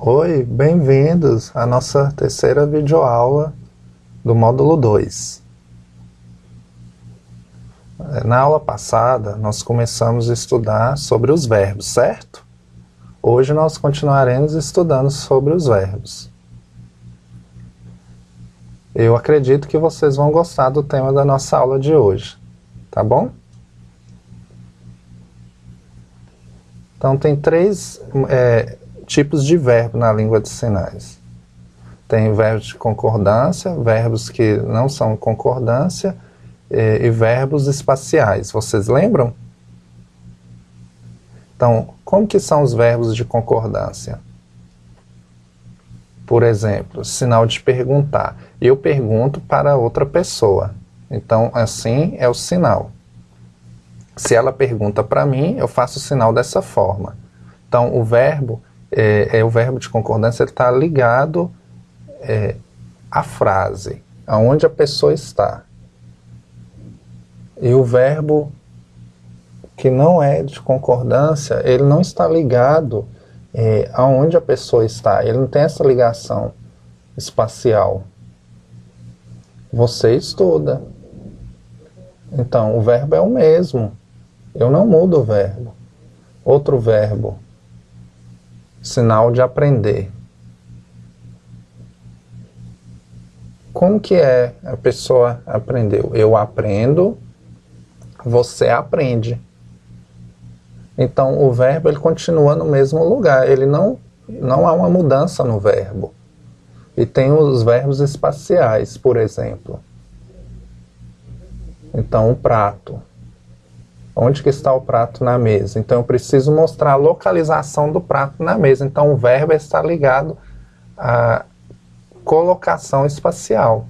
Oi, bem-vindos à nossa terceira videoaula do módulo 2. Na aula passada, nós começamos a estudar sobre os verbos, certo? Hoje nós continuaremos estudando sobre os verbos. Eu acredito que vocês vão gostar do tema da nossa aula de hoje, tá bom? Então tem três tipos de verbo na língua de sinais. Tem verbos de concordância, verbos que não são concordância e verbos espaciais. Vocês lembram? Então, como que são os verbos de concordância? Por exemplo, sinal de perguntar. Eu pergunto para outra pessoa. Então, assim é o sinal. Se ela pergunta para mim, eu faço o sinal dessa forma. Então, o verbo o verbo de concordância está ligado à frase, aonde a pessoa está. E o verbo que não é de concordância, ele não está ligado aonde a pessoa está. Ele não tem essa ligação espacial. Você estuda. Então, o verbo é o mesmo. Eu não mudo o verbo. Outro verbo. Sinal de aprender. Como que a pessoa aprendeu? Eu aprendo, você aprende. Então, o verbo ele continua no mesmo lugar. Ele não há uma mudança no verbo. E tem os verbos espaciais, por exemplo. Então, o prato. Onde que está o prato na mesa? Então, eu preciso mostrar a localização do prato na mesa. Então, o verbo está ligado à colocação espacial.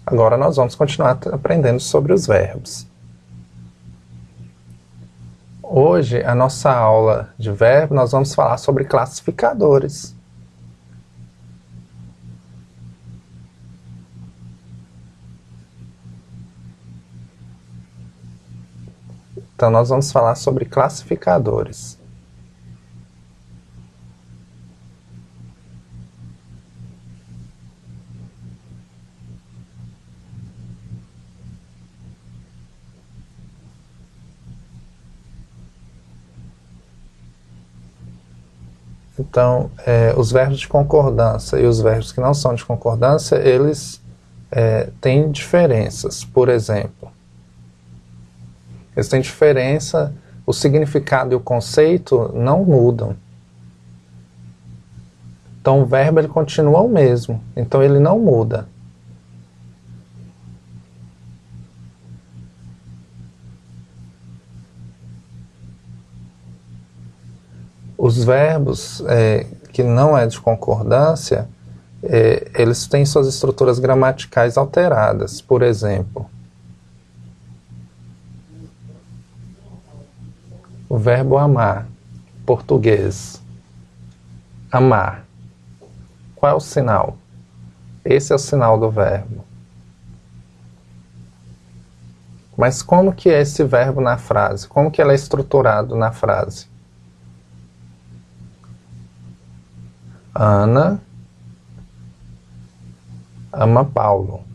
Agora, nós vamos continuar aprendendo sobre os verbos. Hoje, a nossa aula de verbo, nós vamos falar sobre classificadores. Então, nós vamos falar sobre classificadores. Então, os verbos de concordância e os verbos que não são de concordância, eles têm diferenças. Por exemplo, eles têm diferença, o significado e o conceito não mudam. Então o verbo ele continua o mesmo, então ele não muda. Os verbos que não é de concordância, eles têm suas estruturas gramaticais alteradas. Por exemplo, o verbo amar, português, amar. Qual é o sinal? Esse é o sinal do verbo. Mas como que é esse verbo na frase? Como que ele é estruturado na frase? Ana ama Paulo.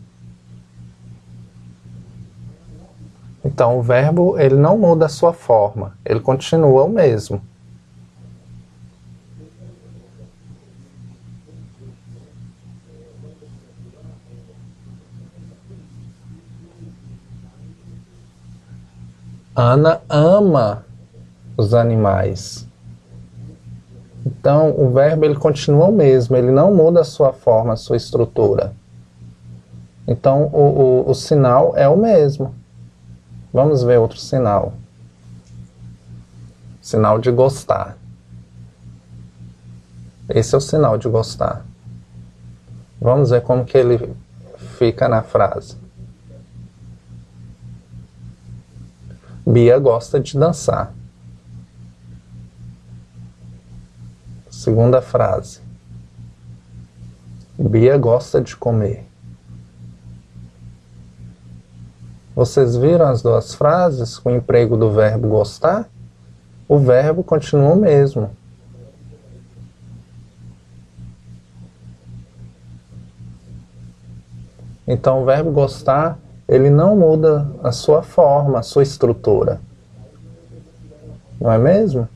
Então, o verbo ele não muda a sua forma, ele continua o mesmo. Ana ama os animais. Então, o verbo ele continua o mesmo, ele não muda a sua forma, a sua estrutura. Então, o sinal é o mesmo. Vamos ver outro sinal. Sinal de gostar. Esse é o sinal de gostar. Vamos ver como que ele fica na frase. Bia gosta de dançar. Segunda frase. Bia gosta de comer. Vocês viram as duas frases com o emprego do verbo gostar? o verbo continua o mesmo. Então, o verbo gostar, ele não muda a sua forma, a sua estrutura. Não é mesmo?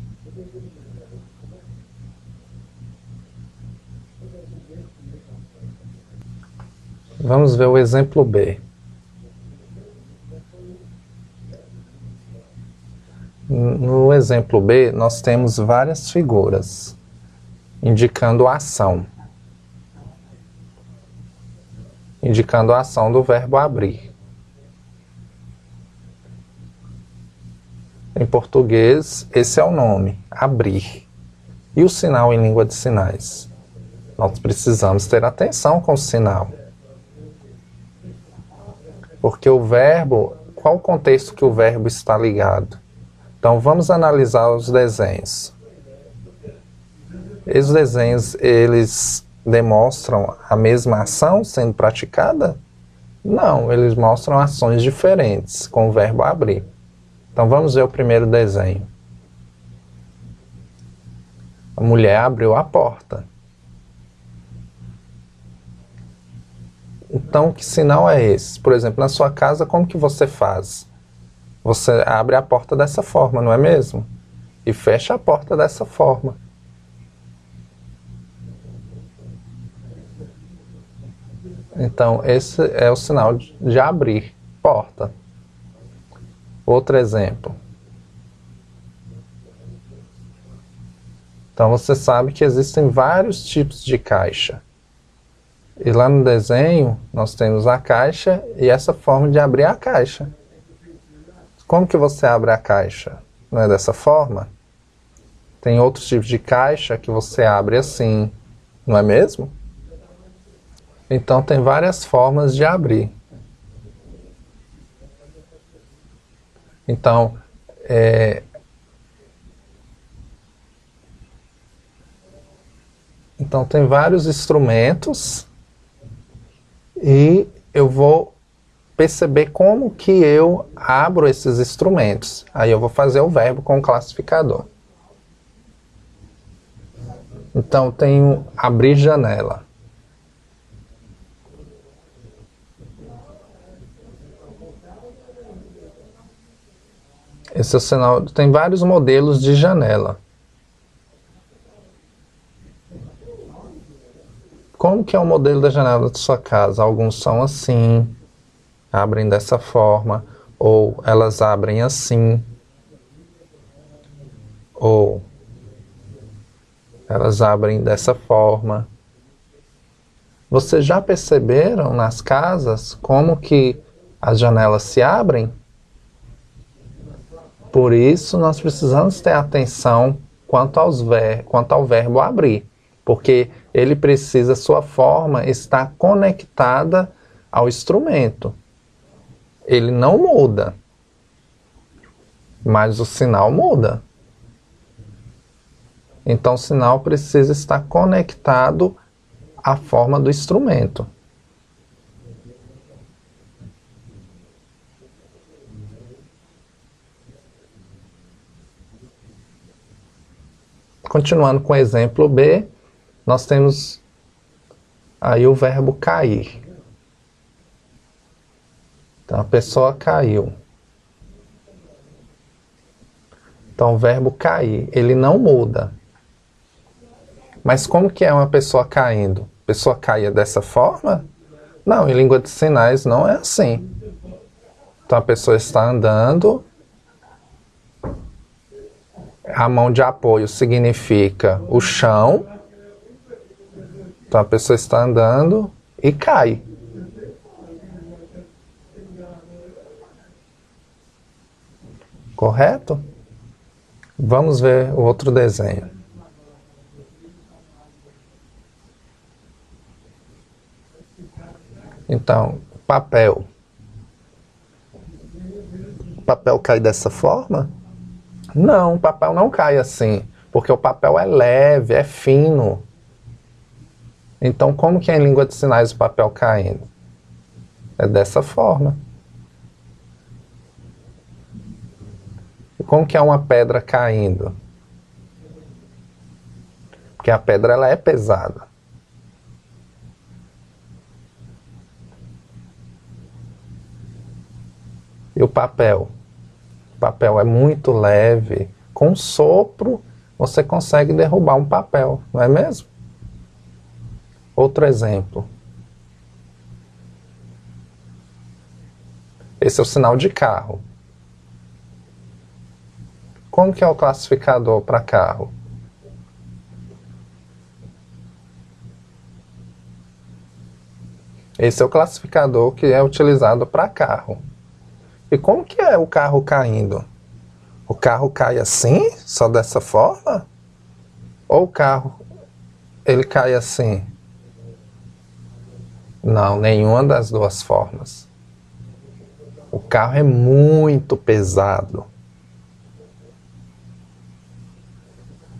Vamos ver o exemplo B. No exemplo B, nós temos várias figuras indicando a ação. Indicando a ação do verbo abrir. Em português, esse é o nome, abrir. E o sinal em língua de sinais? Nós precisamos ter atenção com o sinal. Porque o verbo, qual o contexto que o verbo está ligado? Então vamos analisar os desenhos. Esses desenhos, eles demonstram a mesma ação sendo praticada? Não, eles mostram ações diferentes com o verbo abrir. Então vamos ver o primeiro desenho. A mulher abriu a porta. Então, que sinal é esse? Por exemplo, na sua casa, como que você faz? Você abre a porta dessa forma, não é mesmo? E fecha a porta dessa forma. Então, esse é o sinal de abrir porta. Outro exemplo. Então, você sabe que existem vários tipos de caixa. E lá no desenho, nós temos a caixa e essa forma de abrir a caixa. Como que você abre a caixa? Não é dessa forma? Tem outros tipos de caixa que você abre assim, não é mesmo? Então tem várias formas de abrir. Então, tem vários instrumentos e eu vou perceber como que eu abro esses instrumentos. Aí eu vou fazer o verbo com o classificador. Então, tenho abrir janela. Esse é o sinal. Tem vários modelos de janela. Como que é o modelo da janela da sua casa? Alguns são assim, abrem dessa forma, ou elas abrem assim, ou elas abrem dessa forma. Vocês já perceberam nas casas como que as janelas se abrem? Por isso nós precisamos ter atenção quanto ao verbo abrir, porque ele precisa, sua forma estar conectada ao instrumento. Ele não muda, mas o sinal muda. Então o sinal precisa estar conectado à forma do instrumento. Continuando com o exemplo B, nós temos aí o verbo cair. Então a pessoa caiu. Então o verbo cair, ele não muda. Mas como que é uma pessoa caindo? A pessoa caia dessa forma? Não, em língua de sinais não é assim. Então a pessoa está andando, a mão de apoio significa o chão. Então a pessoa está andando e cai. Correto? Vamos ver o outro desenho. Então, papel. O papel cai dessa forma? Não, o papel não cai assim, porque o papel é leve, é fino. Então, como que é em língua de sinais o papel caindo? É dessa forma. Como que é uma pedra caindo? Porque a pedra ela é pesada. E o papel? O papel é muito leve. Com um sopro, você consegue derrubar um papel, não é mesmo? Outro exemplo. Esse é o sinal de carro. Como que é o classificador para carro? Esse é o classificador que é utilizado para carro. E como que é o carro caindo? O carro cai assim, só dessa forma? Ou o carro, ele cai assim? Não, nenhuma das duas formas. O carro é muito pesado.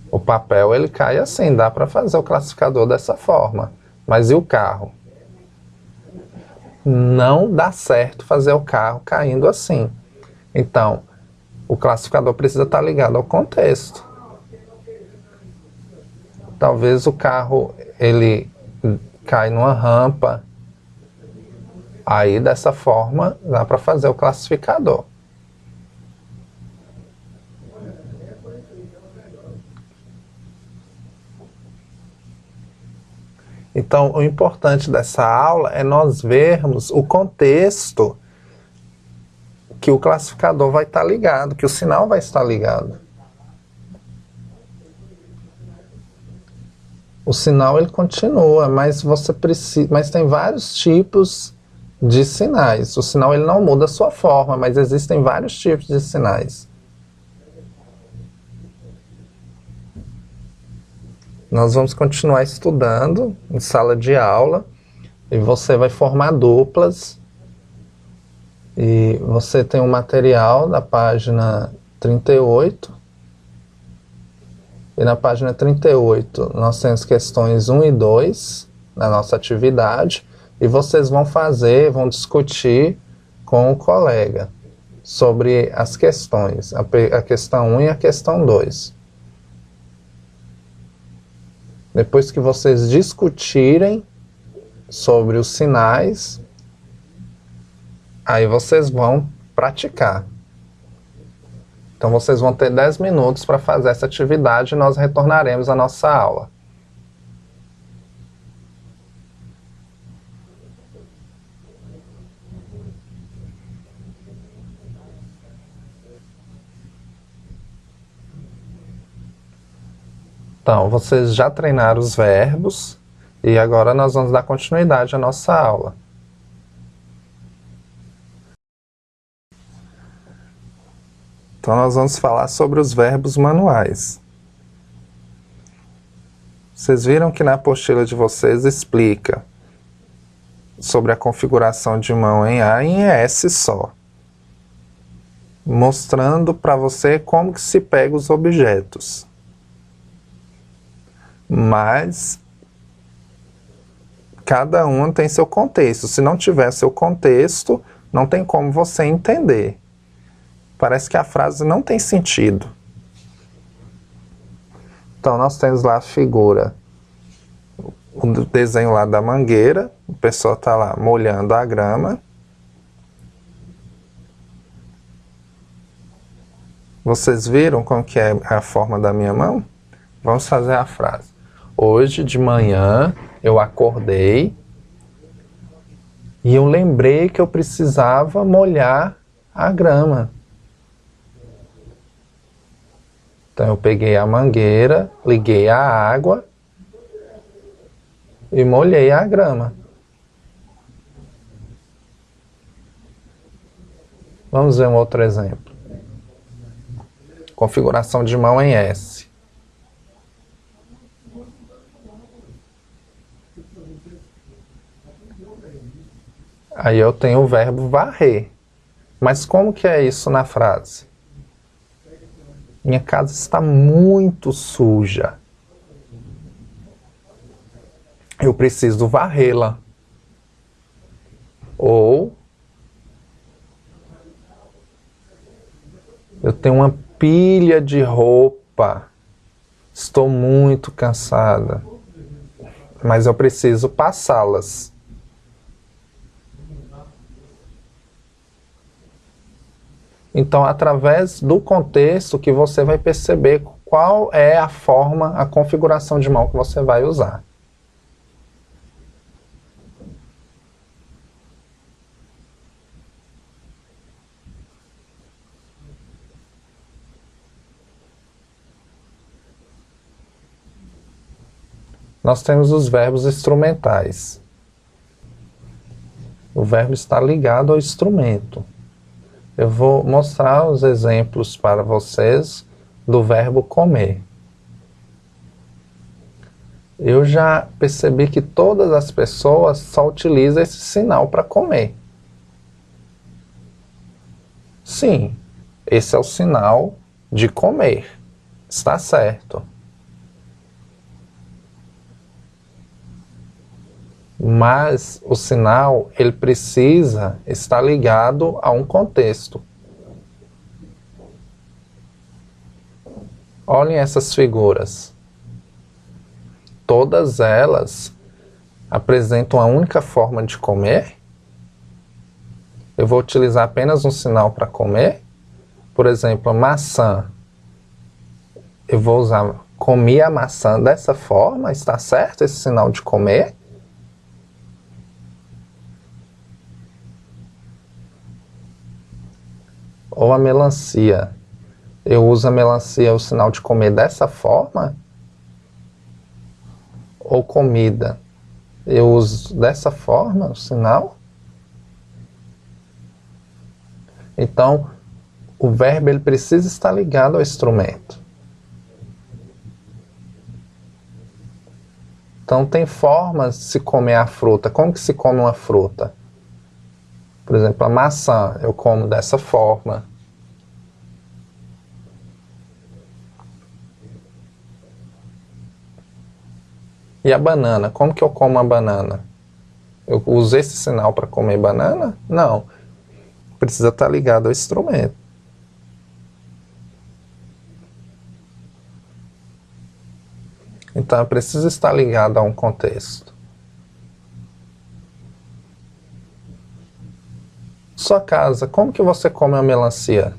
O papel, ele cai assim, dá para fazer o classificador dessa forma. Mas e o carro? Não dá certo fazer o carro caindo assim. Então, o classificador precisa estar ligado ao contexto. Talvez o carro ele cai numa rampa, aí dessa forma dá para fazer o classificador. Então, o importante dessa aula é nós vermos o contexto que o classificador vai estar ligado, que o sinal vai estar ligado. O sinal ele continua, mas você precisa, mas tem vários tipos de sinais. O sinal ele não muda a sua forma, mas existem vários tipos de sinais. Nós vamos continuar estudando em sala de aula e você vai formar duplas. E você tem um material da página 38. E na página 38 nós temos questões 1 e 2 na nossa atividade. E vocês vão vão discutir com o colega sobre as questões, a questão 1 e a questão 2. Depois que vocês discutirem sobre os sinais, aí vocês vão praticar. Então vocês vão ter 10 minutos para fazer essa atividade e nós retornaremos à nossa aula. Então, vocês já treinaram os verbos e agora nós vamos dar continuidade à nossa aula. Então, nós vamos falar sobre os verbos manuais. Vocês viram que na apostila de vocês explica sobre a configuração de mão em A e em S só, mostrando para você como que se pega os objetos. Mas cada um tem seu contexto. Se não tiver seu contexto, não tem como você entender. Parece que a frase não tem sentido. Então nós temos lá a figura, o desenho lá da mangueira, a pessoa está lá molhando a grama. Vocês viram como que é a forma da minha mão? Vamos fazer a frase. Hoje de manhã eu acordei e eu lembrei que eu precisava molhar a grama. Então eu peguei a mangueira, liguei a água e molhei a grama. Vamos ver um outro exemplo. Configuração de mão em S. Aí eu tenho o verbo varrer. Mas como que é isso na frase? Minha casa está muito suja. Eu preciso varrê-la. Ou eu tenho uma pilha de roupa. Estou muito cansada, mas eu preciso passá-las. Então, através do contexto que você vai perceber qual é a forma, a configuração de mão que você vai usar. Nós temos os verbos instrumentais. O verbo está ligado ao instrumento. Eu vou mostrar os exemplos para vocês do verbo comer. Eu já percebi que todas as pessoas só utilizam esse sinal para comer. Sim, esse é o sinal de comer. Está certo. Mas o sinal, ele precisa estar ligado a um contexto. Olhem essas figuras. Todas elas apresentam a única forma de comer. Eu vou utilizar apenas um sinal para comer. Por exemplo, maçã. Eu vou usar comi a maçã dessa forma, está certo esse sinal de comer? Ou a melancia. Eu uso a melancia, o sinal de comer dessa forma? Ou comida. Eu uso dessa forma o sinal? Então, o verbo ele precisa estar ligado ao instrumento. Então, tem formas de se comer a fruta. Como que se come uma fruta? Por exemplo, a maçã, eu como dessa forma. E a banana, como que eu como a banana? Eu uso esse sinal para comer banana? Não. Precisa estar ligado ao instrumento. Então, precisa estar ligado a um contexto. Sua casa, como que você come a melancia?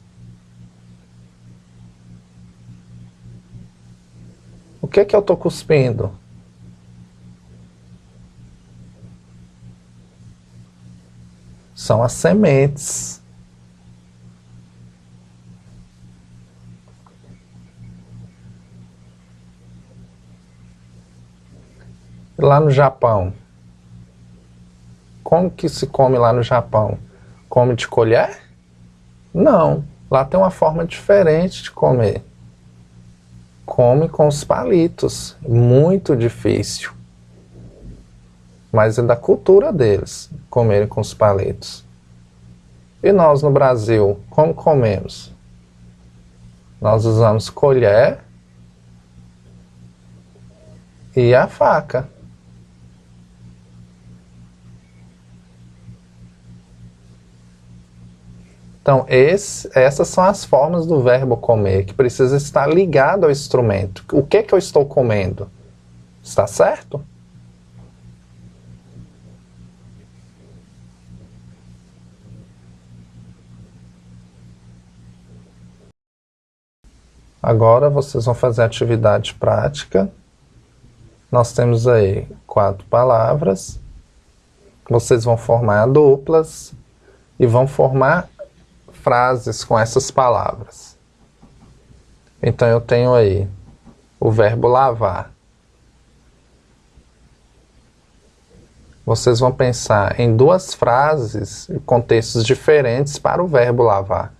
O que que eu estou cuspindo? São as sementes. Lá no Japão, como que se come lá no Japão? Come de colher? Não, lá tem uma forma diferente de comer. Come com os palitos, muito difícil. Mas é da cultura deles, comerem com os palitos. E nós no Brasil, como comemos? Nós usamos colher e a faca. Então, essas são as formas do verbo comer, que precisa estar ligado ao instrumento. O que que eu estou comendo? Está certo? Agora vocês vão fazer a atividade prática. Nós temos aí 4 palavras. Vocês vão formar duplas e vão formar frases com essas palavras. Então eu tenho aí o verbo lavar. Vocês vão pensar em 2 frases e contextos diferentes para o verbo lavar.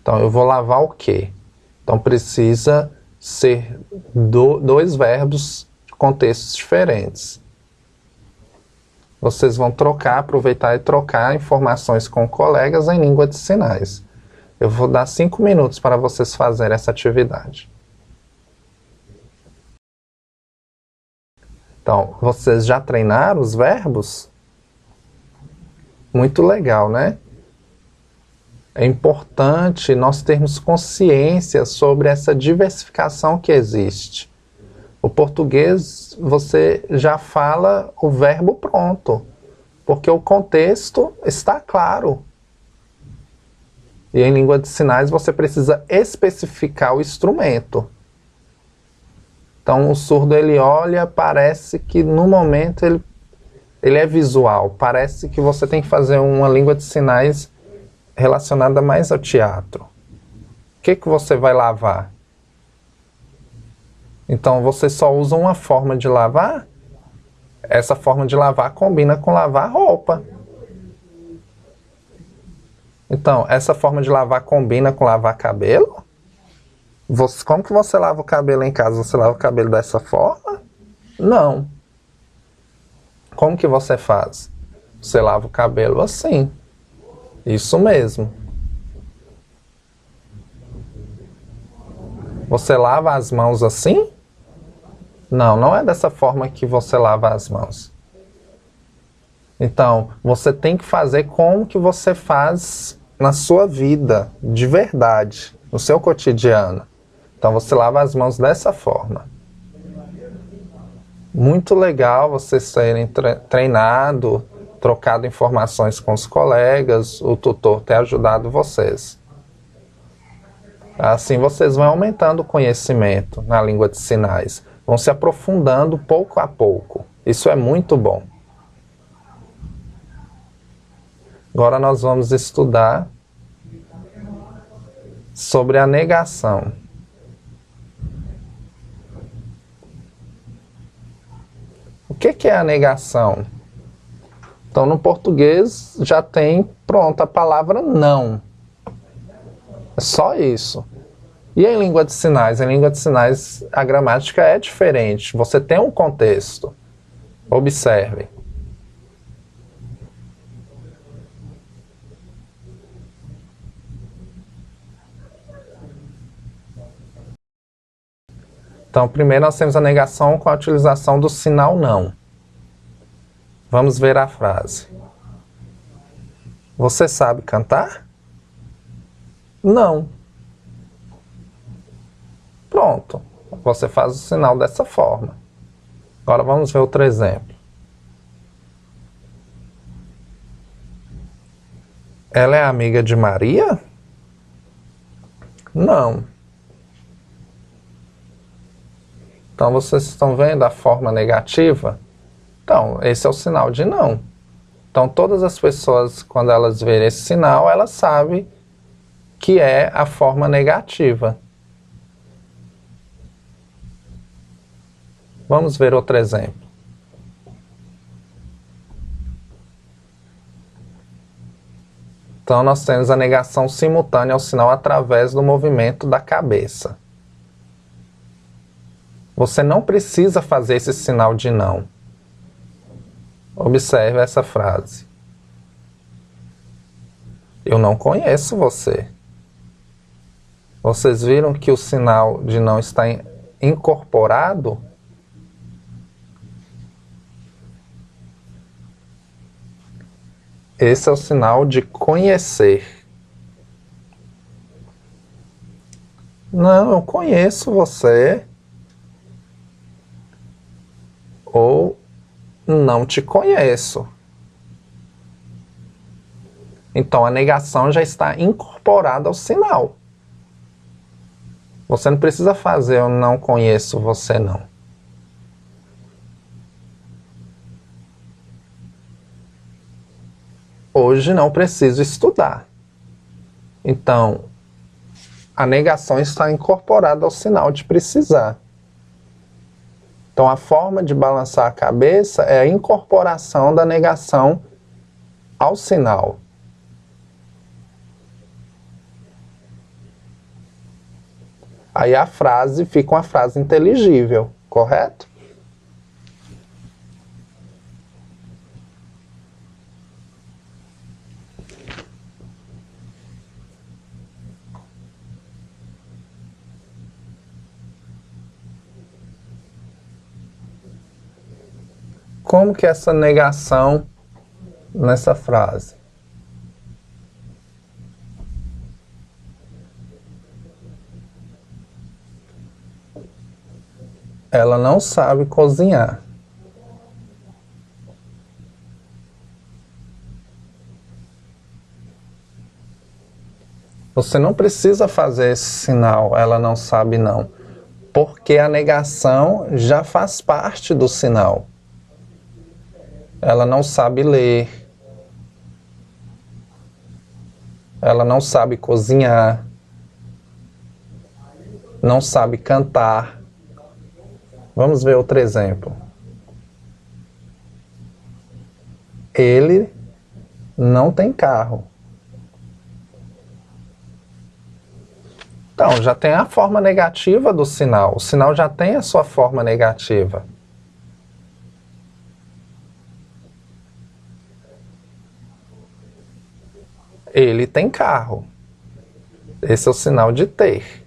Então eu vou lavar o quê? Então precisa ser 2 verbos de contextos diferentes. Vocês vão aproveitar e trocar informações com colegas em língua de sinais. Eu vou dar 5 minutos para vocês fazerem essa atividade. Então, vocês já treinaram os verbos? Muito legal, né? É importante nós termos consciência sobre essa diversificação que existe. O português, você já fala o verbo pronto, porque o contexto está claro. E em língua de sinais você precisa especificar o instrumento. Então o surdo ele olha, parece que no momento ele é visual, parece que você tem que fazer uma língua de sinais relacionada mais ao teatro. O que você vai lavar? Então você só usa uma forma de lavar? Essa forma de lavar combina com lavar roupa. Então, essa forma de lavar combina com lavar cabelo? Como que você lava o cabelo em casa? Você lava o cabelo dessa forma? Não. Como que você faz? Você lava o cabelo assim. Isso mesmo. Você lava as mãos assim? Não, não é dessa forma que você lava as mãos. Então, você tem que fazer como que você faz na sua vida, de verdade, no seu cotidiano. Então, você lava as mãos dessa forma. Muito legal vocês serem treinado, trocado informações com os colegas, o tutor ter ajudado vocês. Assim, vocês vão aumentando o conhecimento na língua de sinais, vão se aprofundando pouco a pouco. Isso é muito bom. Agora nós vamos estudar sobre a negação. O que é a negação? Então, no português já tem pronto a palavra não. É só isso. E em língua de sinais? Em língua de sinais a gramática é diferente. Você tem um contexto. Observe. Então, primeiro nós temos a negação com a utilização do sinal não. Vamos ver a frase. Você sabe cantar? Não. Pronto. Você faz o sinal dessa forma. Agora vamos ver outro exemplo. Ela é amiga de Maria? Não. Então vocês estão vendo a forma negativa? Então, esse é o sinal de não. Então todas as pessoas, quando elas verem esse sinal, elas sabem que é a forma negativa. Vamos ver outro exemplo. Então nós temos a negação simultânea ao sinal através do movimento da cabeça. Você não precisa fazer esse sinal de não. Observe essa frase. Eu não conheço você. Vocês viram que o sinal de não está incorporado? Esse é o sinal de conhecer. Não, eu conheço você. Ou não te conheço. Então a negação já está incorporada ao sinal. Você não precisa fazer eu não conheço você não. Hoje não preciso estudar. Então a negação está incorporada ao sinal de precisar. Então a forma de balançar a cabeça é a incorporação da negação ao sinal. Aí a frase fica uma frase inteligível, correto? Como que é essa negação nessa frase? Ela não sabe cozinhar. Você não precisa fazer esse sinal, ela não sabe não, porque a negação já faz parte do sinal. Ela não sabe ler, ela não sabe cozinhar, não sabe cantar. Vamos ver outro exemplo. Ele não tem carro. Então, já tem a forma negativa do sinal. O sinal já tem a sua forma negativa. Ele tem carro. Esse é o sinal de ter.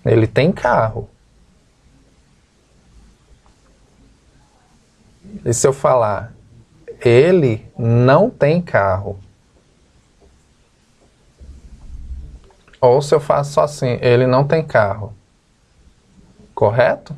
Ele tem carro. E se eu falar, ele não tem carro? Ou se eu faço só assim, ele não tem carro. Correto?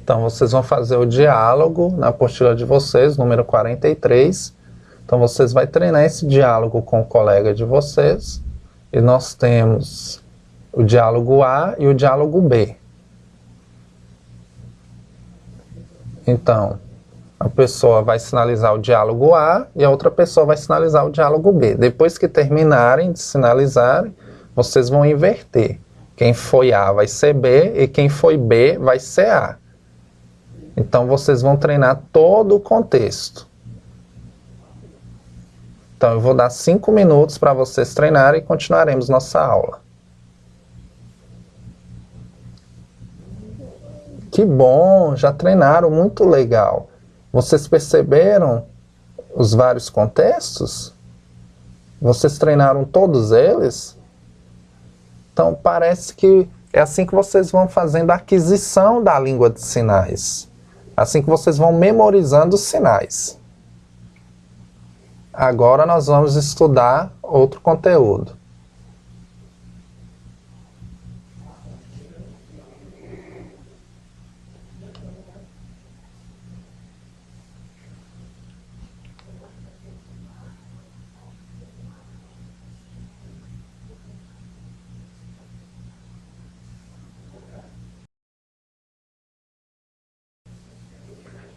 Então, vocês vão fazer o diálogo na apostila de vocês, número 43. Então, vocês vão treinar esse diálogo com o colega de vocês. E nós temos o diálogo A e o diálogo B. Então, a pessoa vai sinalizar o diálogo A e a outra pessoa vai sinalizar o diálogo B. Depois que terminarem de sinalizarem, vocês vão inverter. Quem foi A vai ser B e quem foi B vai ser A. Então, vocês vão treinar todo o contexto. Então, eu vou dar 5 minutos para vocês treinarem e continuaremos nossa aula. Que bom, já treinaram, muito legal. Vocês perceberam os vários contextos? Vocês treinaram todos eles? Então, parece que é assim que vocês vão fazendo a aquisição da língua de sinais. Assim que vocês vão memorizando os sinais. Agora nós vamos estudar outro conteúdo.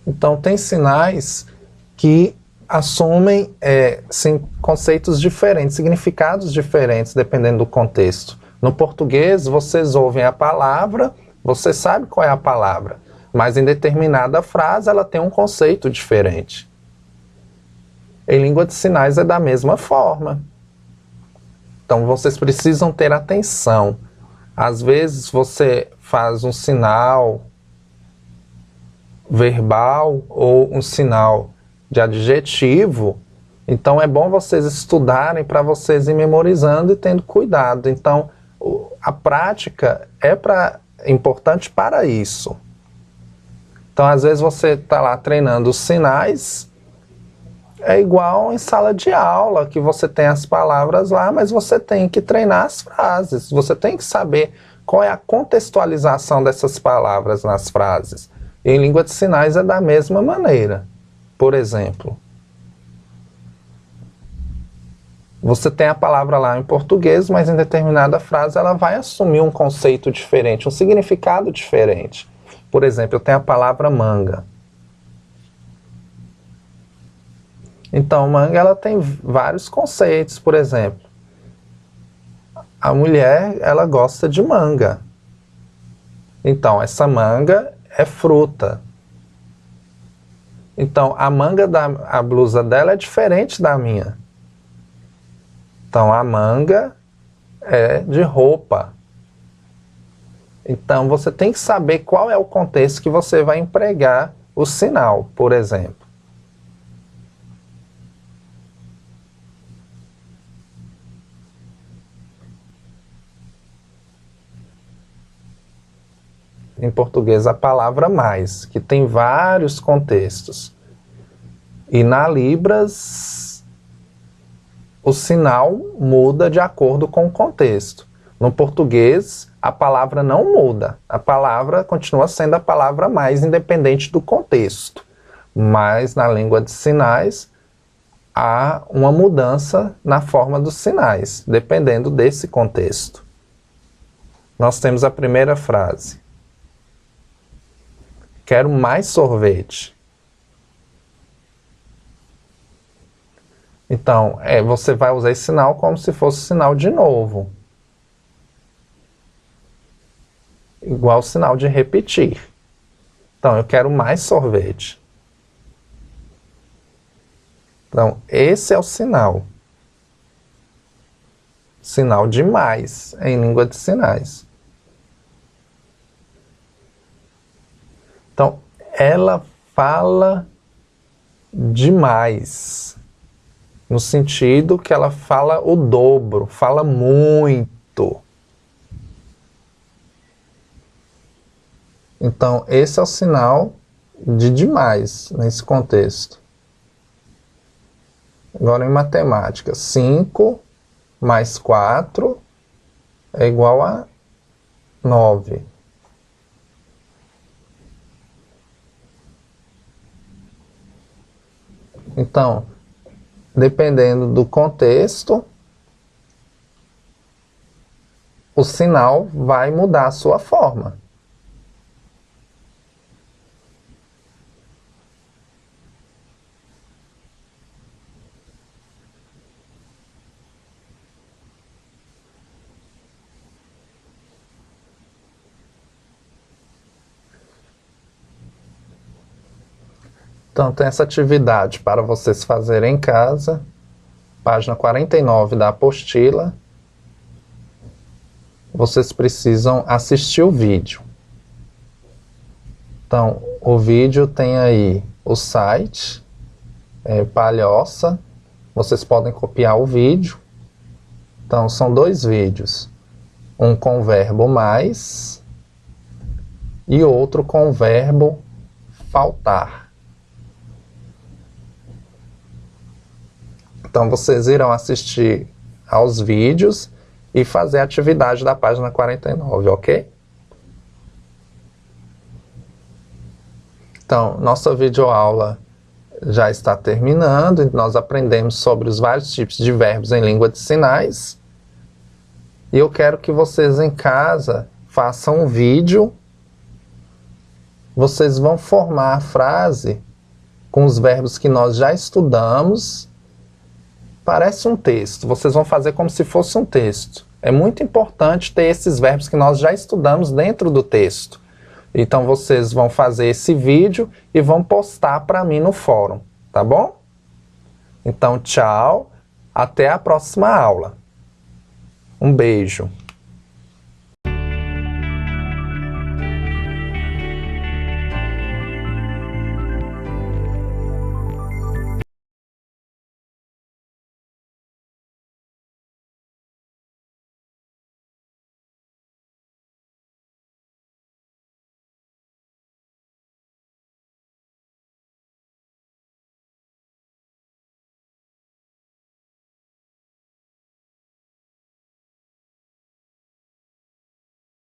Então, tem sinais que assumem conceitos diferentes, significados diferentes, dependendo do contexto. No português, vocês ouvem a palavra, você sabe qual é a palavra, mas em determinada frase ela tem um conceito diferente. Em língua de sinais é da mesma forma. Então, vocês precisam ter atenção. Às vezes, você faz um sinal verbal ou um sinal de adjetivo, então é bom vocês estudarem para vocês ir memorizando e tendo cuidado. Então, a prática é importante para isso. Então, às vezes você está lá treinando os sinais, é igual em sala de aula, que você tem as palavras lá, mas você tem que treinar as frases, você tem que saber qual é a contextualização dessas palavras nas frases. Em língua de sinais é da mesma maneira. Por exemplo, você tem a palavra lá em português, mas em determinada frase ela vai assumir um conceito diferente, um significado diferente. Por exemplo, eu tenho a palavra manga. Então, manga ela tem vários conceitos. Por exemplo, a mulher ela gosta de manga. Então, essa manga é fruta. Então, a manga da blusa dela é diferente da minha. Então, a manga é de roupa. Então, você tem que saber qual é o contexto que você vai empregar o sinal, por exemplo. em português a palavra mais, que tem vários contextos. E na Libras, o sinal muda de acordo com o contexto. No português, a palavra não muda. A palavra continua sendo a palavra mais, independente do contexto. Mas na língua de sinais, há uma mudança na forma dos sinais, dependendo desse contexto. Nós temos a primeira frase. Quero mais sorvete. Então, você vai usar esse sinal como se fosse sinal de novo. Igual o sinal de repetir. Então, eu quero mais sorvete. Então, esse é o sinal. Sinal de mais em língua de sinais. Então, ela fala demais. No sentido que ela fala o dobro, fala muito. Então, esse é o sinal de demais nesse contexto. Agora em matemática, 5 mais 4 é igual a 9. Então, dependendo do contexto, o sinal vai mudar a sua forma. Então, tem essa atividade para vocês fazerem em casa, página 49 da apostila. Vocês precisam assistir o vídeo. Então, o vídeo tem aí o site, Palhoça. Vocês podem copiar o vídeo. Então, são 2 vídeos. Um com o verbo mais e outro com o verbo faltar. Então, vocês irão assistir aos vídeos e fazer a atividade da página 49, ok? Então, nossa videoaula já está terminando. Nós aprendemos sobre os vários tipos de verbos em língua de sinais. E eu quero que vocês em casa façam um vídeo. Vocês vão formar a frase com os verbos que nós já estudamos. Parece um texto, vocês vão fazer como se fosse um texto. É muito importante ter esses verbos que nós já estudamos dentro do texto. Então vocês vão fazer esse vídeo e vão postar para mim no fórum, tá bom? Então tchau, até a próxima aula. Um beijo.